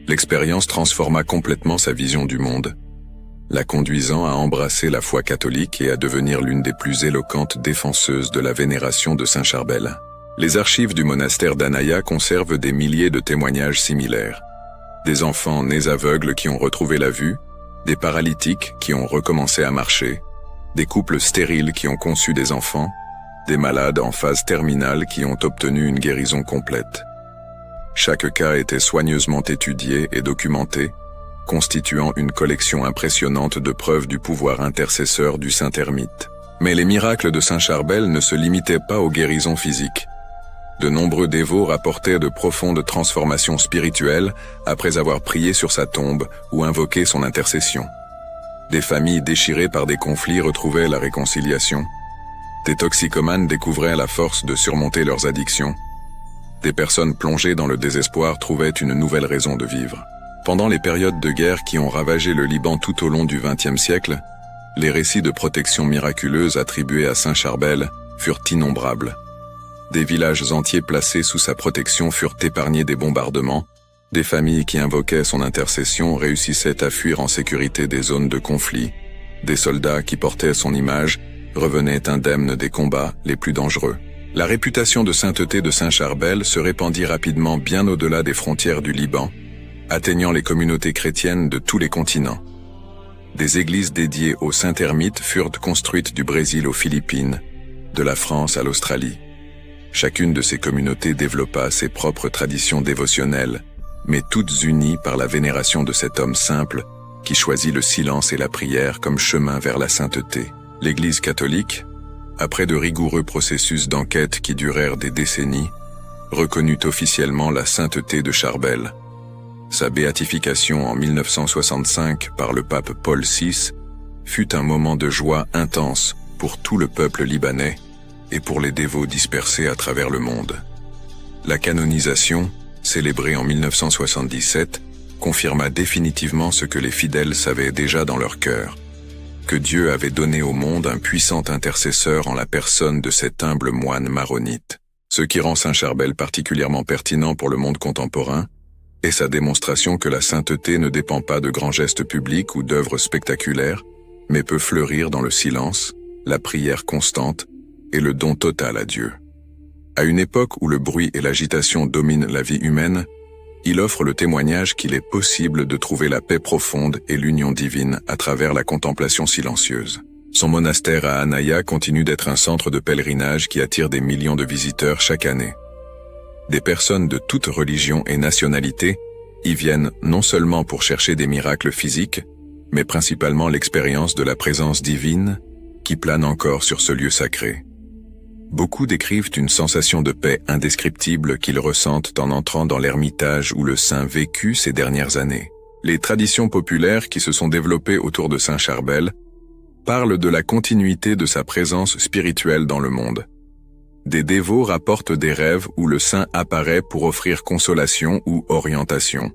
L'expérience transforma complètement sa vision du monde, la conduisant à embrasser la foi catholique et à devenir l'une des plus éloquentes défenseuses de la vénération de Saint Charbel. Les archives du monastère d'Anaya conservent des milliers de témoignages similaires. Des enfants nés aveugles qui ont retrouvé la vue, des paralytiques qui ont recommencé à marcher, des couples stériles qui ont conçu des enfants, des malades en phase terminale qui ont obtenu une guérison complète. Chaque cas était soigneusement étudié et documenté, constituant une collection impressionnante de preuves du pouvoir intercesseur du saint ermite. Mais les miracles de Saint Charbel ne se limitaient pas aux guérisons physiques. De nombreux dévots rapportaient de profondes transformations spirituelles après avoir prié sur sa tombe ou invoqué son intercession. Des familles déchirées par des conflits retrouvaient la réconciliation. Des toxicomanes découvraient la force de surmonter leurs addictions. Des personnes plongées dans le désespoir trouvaient une nouvelle raison de vivre. Pendant les périodes de guerre qui ont ravagé le Liban tout au long du XXe siècle, les récits de protection miraculeuse attribués à Saint Charbel furent innombrables. Des villages entiers placés sous sa protection furent épargnés des bombardements. Des familles qui invoquaient son intercession réussissaient à fuir en sécurité des zones de conflit. Des soldats qui portaient son image revenaient indemnes des combats les plus dangereux. La réputation de sainteté de Saint Charbel se répandit rapidement bien au-delà des frontières du Liban, atteignant les communautés chrétiennes de tous les continents. Des églises dédiées au saint ermite furent construites du Brésil aux Philippines, de la France à l'Australie. Chacune de ces communautés développa ses propres traditions dévotionnelles, mais toutes unies par la vénération de cet homme simple qui choisit le silence et la prière comme chemin vers la sainteté. L'Église catholique, après de rigoureux processus d'enquête qui durèrent des décennies, reconnut officiellement la sainteté de Charbel. Sa béatification en 1965 par le pape Paul VI fut un moment de joie intense pour tout le peuple libanais et pour les dévots dispersés à travers le monde. La canonisation, célébrée en 1977, confirma définitivement ce que les fidèles savaient déjà dans leur cœur, que Dieu avait donné au monde un puissant intercesseur en la personne de cet humble moine maronite. Ce qui rend Saint Charbel particulièrement pertinent pour le monde contemporain est sa démonstration que la sainteté ne dépend pas de grands gestes publics ou d'œuvres spectaculaires, mais peut fleurir dans le silence, la prière constante et le don total à Dieu. À une époque où le bruit et l'agitation dominent la vie humaine, il offre le témoignage qu'il est possible de trouver la paix profonde et l'union divine à travers la contemplation silencieuse. Son monastère à Anaya continue d'être un centre de pèlerinage qui attire des millions de visiteurs chaque année. Des personnes de toutes religions et nationalités y viennent non seulement pour chercher des miracles physiques, mais principalement l'expérience de la présence divine qui plane encore sur ce lieu sacré. Beaucoup décrivent une sensation de paix indescriptible qu'ils ressentent en entrant dans l'ermitage où le saint vécut ces dernières années. Les traditions populaires qui se sont développées autour de Saint Charbel parlent de la continuité de sa présence spirituelle dans le monde. Des dévots rapportent des rêves où le saint apparaît pour offrir consolation ou orientation.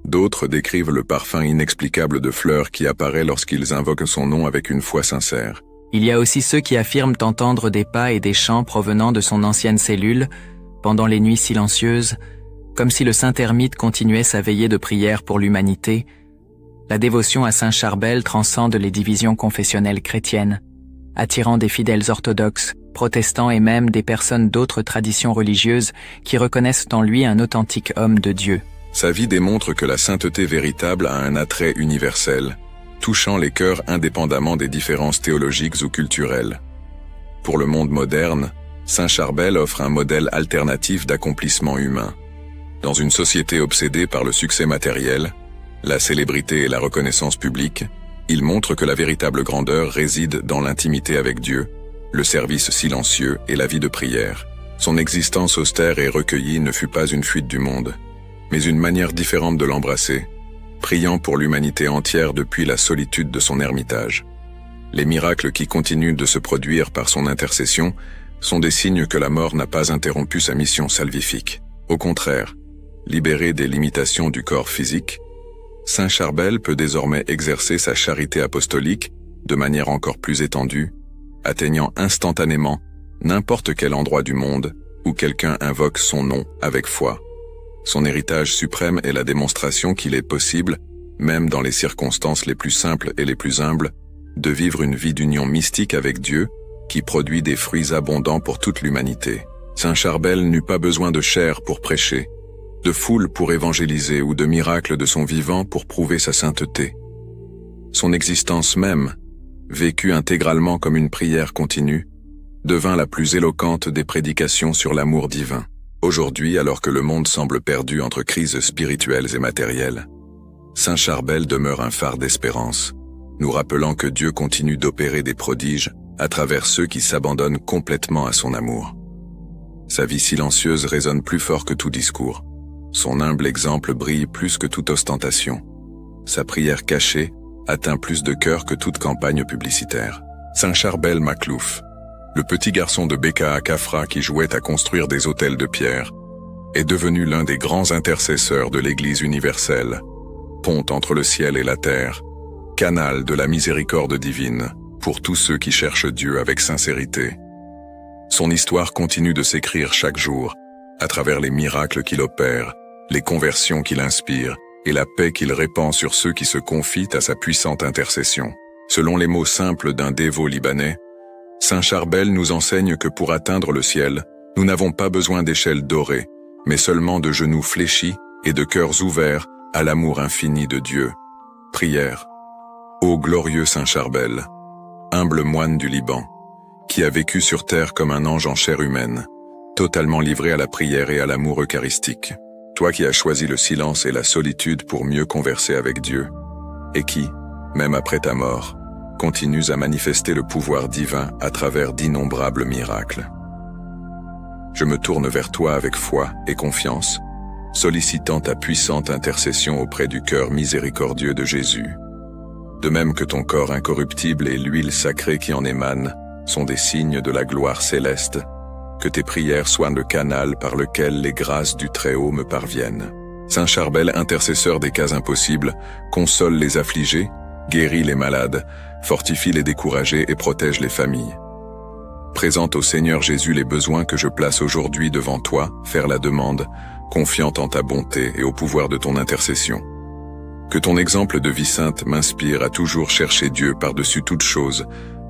D'autres décrivent le parfum inexplicable de fleurs qui apparaît lorsqu'ils invoquent son nom avec une foi sincère. Il y a aussi ceux qui affirment entendre des pas et des chants provenant de son ancienne cellule, pendant les nuits silencieuses, comme si le saint ermite continuait sa veillée de prière pour l'humanité. La dévotion à Saint Charbel transcende les divisions confessionnelles chrétiennes, attirant des fidèles orthodoxes, protestants et même des personnes d'autres traditions religieuses qui reconnaissent en lui un authentique homme de Dieu. Sa vie démontre que la sainteté véritable a un attrait universel, touchant les cœurs indépendamment des différences théologiques ou culturelles. Pour le monde moderne, Saint Charbel offre un modèle alternatif d'accomplissement humain. Dans une société obsédée par le succès matériel, la célébrité et la reconnaissance publique, il montre que la véritable grandeur réside dans l'intimité avec Dieu, le service silencieux et la vie de prière. Son existence austère et recueillie ne fut pas une fuite du monde, mais une manière différente de l'embrasser, priant pour l'humanité entière depuis la solitude de son ermitage. Les miracles qui continuent de se produire par son intercession sont des signes que la mort n'a pas interrompu sa mission salvifique. Au contraire, libéré des limitations du corps physique, Saint Charbel peut désormais exercer sa charité apostolique de manière encore plus étendue, atteignant instantanément n'importe quel endroit du monde où quelqu'un invoque son nom avec foi. Son héritage suprême est la démonstration qu'il est possible, même dans les circonstances les plus simples et les plus humbles, de vivre une vie d'union mystique avec Dieu, qui produit des fruits abondants pour toute l'humanité. Saint Charbel n'eut pas besoin de chair pour prêcher, de foule pour évangéliser ou de miracles de son vivant pour prouver sa sainteté. Son existence même, vécue intégralement comme une prière continue, devint la plus éloquente des prédications sur l'amour divin. Aujourd'hui, alors que le monde semble perdu entre crises spirituelles et matérielles, Saint Charbel demeure un phare d'espérance, nous rappelant que Dieu continue d'opérer des prodiges à travers ceux qui s'abandonnent complètement à son amour. Sa vie silencieuse résonne plus fort que tout discours. Son humble exemple brille plus que toute ostentation. Sa prière cachée atteint plus de cœurs que toute campagne publicitaire. Saint Charbel Makhlouf, le petit garçon de Beka à Kafra qui jouait à construire des autels de pierre, est devenu l'un des grands intercesseurs de l'Église universelle, pont entre le ciel et la terre, canal de la miséricorde divine pour tous ceux qui cherchent Dieu avec sincérité. Son histoire continue de s'écrire chaque jour, à travers les miracles qu'il opère, les conversions qu'il inspire et la paix qu'il répand sur ceux qui se confient à sa puissante intercession. Selon les mots simples d'un dévot libanais, Saint Charbel nous enseigne que pour atteindre le ciel, nous n'avons pas besoin d'échelles dorées, mais seulement de genoux fléchis et de cœurs ouverts à l'amour infini de Dieu. Prière. Ô glorieux Saint Charbel, humble moine du Liban, qui a vécu sur terre comme un ange en chair humaine, totalement livré à la prière et à l'amour eucharistique. Toi qui as choisi le silence et la solitude pour mieux converser avec Dieu, et qui, même après ta mort, continues à manifester le pouvoir divin à travers d'innombrables miracles. Je me tourne vers toi avec foi et confiance, sollicitant ta puissante intercession auprès du cœur miséricordieux de Jésus. De même que ton corps incorruptible et l'huile sacrée qui en émane sont des signes de la gloire céleste, que tes prières soient le canal par lequel les grâces du Très-Haut me parviennent. Saint Charbel, intercesseur des cas impossibles, console les affligés, guérit les malades, fortifie les découragés et protège les familles. Présente au Seigneur Jésus les besoins que je place aujourd'hui devant toi, faire la demande, confiante en ta bonté et au pouvoir de ton intercession. Que ton exemple de vie sainte m'inspire à toujours chercher Dieu par-dessus toute chose,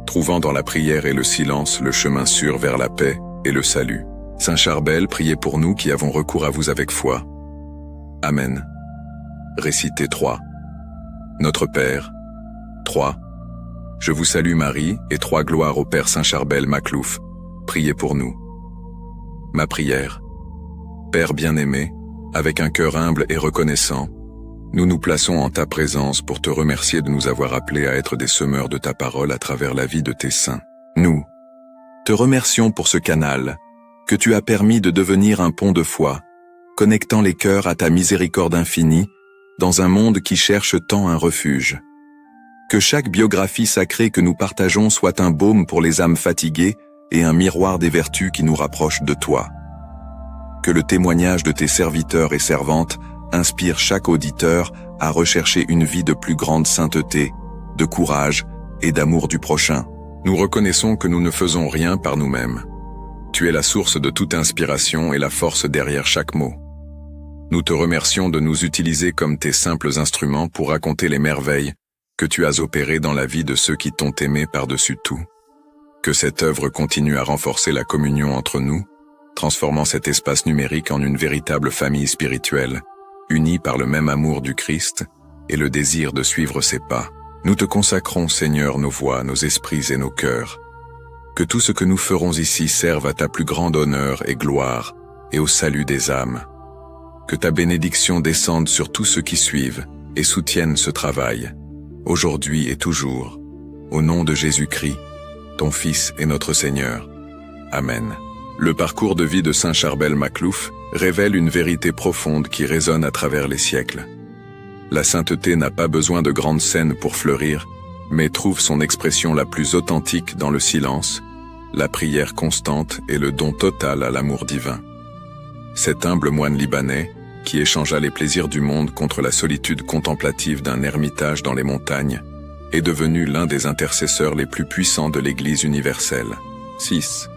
trouvant dans la prière et le silence le chemin sûr vers la paix et le salut. Saint Charbel, priez pour nous qui avons recours à vous avec foi. Amen. Récitez 3. Notre Père. 3. Je vous salue Marie, et 3 gloires au Père Saint Charbel Makhlouf. Priez pour nous. Ma prière. Père bien-aimé, avec un cœur humble et reconnaissant, nous nous plaçons en ta présence pour te remercier de nous avoir appelés à être des semeurs de ta parole à travers la vie de tes saints. Nous te remercions pour ce canal, que tu as permis de devenir un pont de foi, connectant les cœurs à ta miséricorde infinie, dans un monde qui cherche tant un refuge. Que chaque biographie sacrée que nous partageons soit un baume pour les âmes fatiguées et un miroir des vertus qui nous rapprochent de toi. Que le témoignage de tes serviteurs et servantes inspire chaque auditeur à rechercher une vie de plus grande sainteté, de courage et d'amour du prochain. Nous reconnaissons que nous ne faisons rien par nous-mêmes. Tu es la source de toute inspiration et la force derrière chaque mot. Nous te remercions de nous utiliser comme tes simples instruments pour raconter les merveilles que tu as opérées dans la vie de ceux qui t'ont aimé par-dessus tout. Que cette œuvre continue à renforcer la communion entre nous, transformant cet espace numérique en une véritable famille spirituelle, unis par le même amour du Christ et le désir de suivre ses pas. Nous te consacrons, Seigneur, nos voix, nos esprits et nos cœurs. Que tout ce que nous ferons ici serve à ta plus grande honneur et gloire et au salut des âmes. Que ta bénédiction descende sur tous ceux qui suivent et soutiennent ce travail, aujourd'hui et toujours. Au nom de Jésus-Christ, ton Fils et notre Seigneur. Amen. Le parcours de vie de Saint Charbel Maclouf révèle une vérité profonde qui résonne à travers les siècles. La sainteté n'a pas besoin de grandes scènes pour fleurir, mais trouve son expression la plus authentique dans le silence, la prière constante et le don total à l'amour divin. Cet humble moine libanais, qui échangea les plaisirs du monde contre la solitude contemplative d'un ermitage dans les montagnes, est devenu l'un des intercesseurs les plus puissants de l'Église universelle. 6.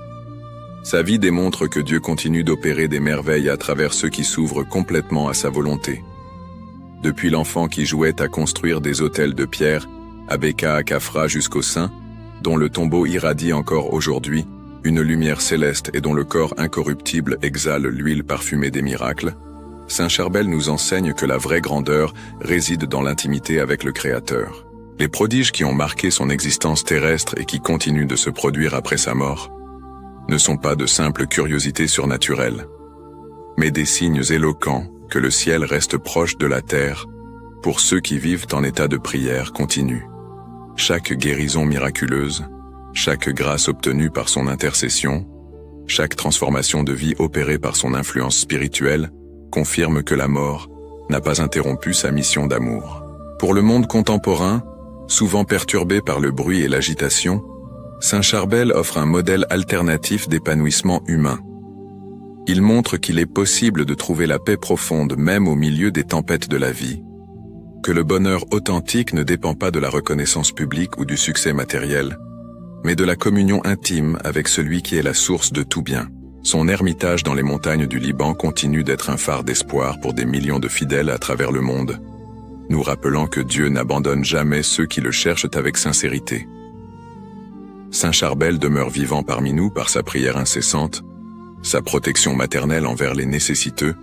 Sa vie démontre que Dieu continue d'opérer des merveilles à travers ceux qui s'ouvrent complètement à sa volonté. Depuis l'enfant qui jouait à construire des autels de pierre, à Beka à Kafra jusqu'au saint, dont le tombeau irradie encore aujourd'hui, une lumière céleste et dont le corps incorruptible exhale l'huile parfumée des miracles, Saint Charbel nous enseigne que la vraie grandeur réside dans l'intimité avec le Créateur. Les prodiges qui ont marqué son existence terrestre et qui continuent de se produire après sa mort ne sont pas de simples curiosités surnaturelles, mais des signes éloquents que le ciel reste proche de la terre pour ceux qui vivent en état de prière continue. Chaque guérison miraculeuse, chaque grâce obtenue par son intercession, chaque transformation de vie opérée par son influence spirituelle confirme que la mort n'a pas interrompu sa mission d'amour. Pour le monde contemporain, souvent perturbé par le bruit et l'agitation, Saint Charbel offre un modèle alternatif d'épanouissement humain. Il montre qu'il est possible de trouver la paix profonde même au milieu des tempêtes de la vie, que le bonheur authentique ne dépend pas de la reconnaissance publique ou du succès matériel, mais de la communion intime avec celui qui est la source de tout bien. Son ermitage dans les montagnes du Liban continue d'être un phare d'espoir pour des millions de fidèles à travers le monde, nous rappelant que Dieu n'abandonne jamais ceux qui le cherchent avec sincérité. Saint Charbel demeure vivant parmi nous par sa prière incessante, sa protection maternelle envers les nécessiteux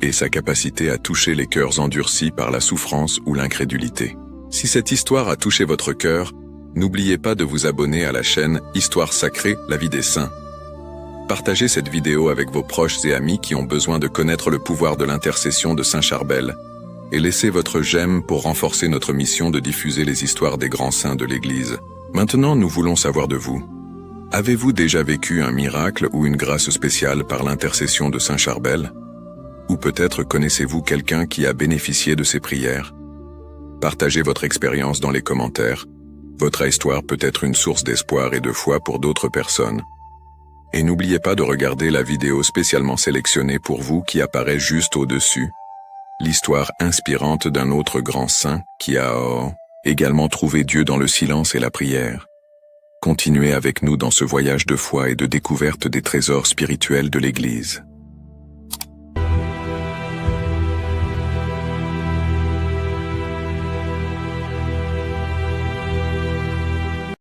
et sa capacité à toucher les cœurs endurcis par la souffrance ou l'incrédulité. Si cette histoire a touché votre cœur, n'oubliez pas de vous abonner à la chaîne Histoire sacrée, la vie des saints. Partagez cette vidéo avec vos proches et amis qui ont besoin de connaître le pouvoir de l'intercession de Saint Charbel, et laissez votre j'aime pour renforcer notre mission de diffuser les histoires des grands saints de l'Église. Maintenant, nous voulons savoir de vous. Avez-vous déjà vécu un miracle ou une grâce spéciale par l'intercession de Saint Charbel? Ou peut-être connaissez-vous quelqu'un qui a bénéficié de ces prières? Partagez votre expérience dans les commentaires. Votre histoire peut être une source d'espoir et de foi pour d'autres personnes. Et n'oubliez pas de regarder la vidéo spécialement sélectionnée pour vous qui apparaît juste au-dessus. L'histoire inspirante d'un autre grand saint qui a également trouvé Dieu dans le silence et la prière. Continuez avec nous dans ce voyage de foi et de découverte des trésors spirituels de l'Église.